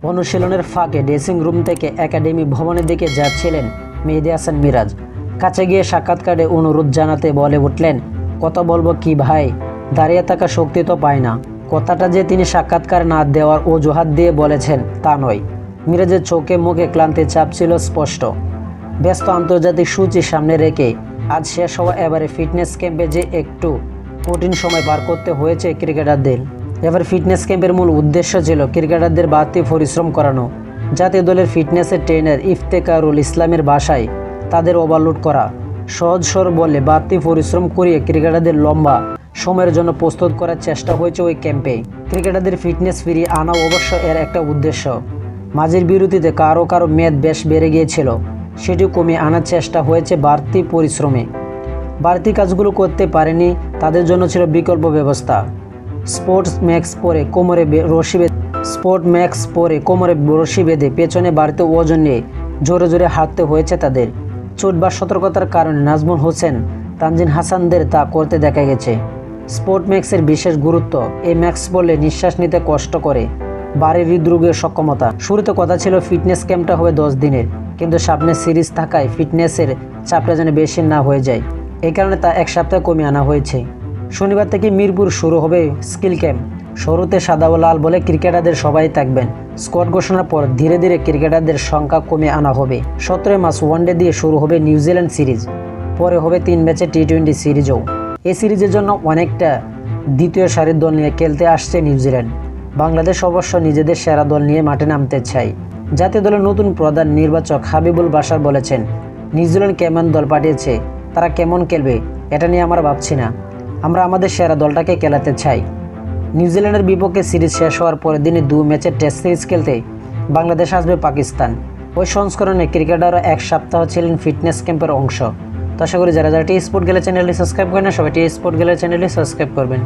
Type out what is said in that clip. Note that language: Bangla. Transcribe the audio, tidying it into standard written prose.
অনুশীলনের ফাঁকে ড্রেসিং রুম থেকে একাডেমি ভবনের দিকে যাচ্ছিলেন মেহেদী হাসান মিরাজ। কাছে গিয়ে সাক্ষাৎকারে অনুরোধ জানাতে বলে উঠলেন, কথা বলবো কি ভাই, দাঁড়িয়ে থাকা শক্তি তো পায় না। কথাটা যে তিনি সাক্ষাৎকার না দেওয়ার অজুহাত দিয়ে বলেছেন তা নয়। মিরাজের চোখে মুখে ক্লান্তির ছাপ ছিল স্পষ্ট। ব্যস্ত আন্তর্জাতিক সূচি সামনে রেখে আজ শেষ হওয়া এবারে ফিটনেস ক্যাম্পে যে একটু কঠিন সময় পার করতে হয়েছে ক্রিকেটারদের। এবার ফিটনেস ক্যাম্পের মূল উদ্দেশ্য ছিল ক্রিকেটারদের বাড়তি পরিশ্রম করানো। জাতীয় দলের ফিটনেসের ট্রেনার ইফতেখারুল ইসলামের বাসায় তাদের ওভারলোড করা। সহজ সরল বলে বাড়তি পরিশ্রম করিয়ে ক্রিকেটারদের লম্বা সময়ের জন্য প্রস্তুত করার চেষ্টা হয়েছে ওই ক্যাম্পে। ক্রিকেটারদের ফিটনেস ফিরিয়ে আনা অবশ্য এর একটা উদ্দেশ্য। মাঝের বিরতিতে কারো মেদ বেশ বেড়ে গিয়েছিল, সেটি কমিয়ে আনার চেষ্টা হয়েছে বাড়তি পরিশ্রমে। বাড়তি কাজগুলো করতে পারেনি তাদের জন্য ছিল বিকল্প ব্যবস্থা। স্পোর্টস ম্যাক্স পরে কোমরে রশি বেঁধে পেছনে বাড়তি ওজন নিয়ে জোরে জোরে হাঁটতে হয়েছে তাদের। চোট বা সতর্কতার কারণে নাজমুল হোসেন, তানজিন হাসানদের তা করতে দেখা গেছে। স্পোর্ট ম্যাক্সের বিশেষ গুরুত্ব, এই ম্যাক্স পরলে নিঃশ্বাস নিতে কষ্ট করে, বাড়ে হৃদরোগের সক্ষমতা। শুরুতে কথা ছিল ফিটনেস ক্যাম্পটা হবে 10 দিনের, কিন্তু সামনে সিরিজ থাকায় ফিটনেসের চাপটা যেন বেশি না হয়ে যায়, এই কারণে তা 1 সপ্তাহ কমিয়ে আনা হয়েছে। শনিবার থেকে মিরপুর শুরু হবে স্কিল ক্যাম্প। শুরুতে সাদা ও লাল বলে ক্রিকেটারদের সবাই থাকবেন। স্কোয়াড ঘোষণার পর ধীরে ধীরে ক্রিকেটারদের সংখ্যা কমিয়ে আনা হবে। 17 মার্চ ওয়ানডে দিয়ে শুরু হবে নিউজিল্যান্ড সিরিজ, পরে হবে 3 ম্যাচের টি20 সিরিজও। এই সিরিজের জন্য অনেকটা দ্বিতীয় সারির দল নিয়ে খেলতে আসছে নিউজিল্যান্ড। বাংলাদেশ অবশ্য নিজেদের সেরা দল নিয়ে মাঠে নামতে চায়। জাতীয় দলের নতুন প্রধান নির্বাচক হাবিবুল বাশার বলেছেন, নিউজিল্যান্ড কেমন দল পাঠিয়েছে, তারা কেমন খেলবে এটা নিয়ে আমরা ভাবছি না, আমরা আমাদের সেরা দলটাকে খেলাতে চাই। নিউজিল্যান্ডের বিপক্ষে সিরিজ শেষ হওয়ার পরের দিনে 2 ম্যাচের টেস্ট সিরিজ খেলতে বাংলাদেশ আসবে পাকিস্তান। ওই সংস্করণে ক্রিকেটাররা 1 সপ্তাহ ছিলেন ফিটনেস ক্যাম্পের অংশ। তো আশা করি যারা টি স্পোর্ট গ্যালারি চ্যানেলটি সাবস্ক্রাইব করেন না, সবাই টি স্পোর্ট গ্যালারি চ্যানেলটি সাবস্ক্রাইব করবেন।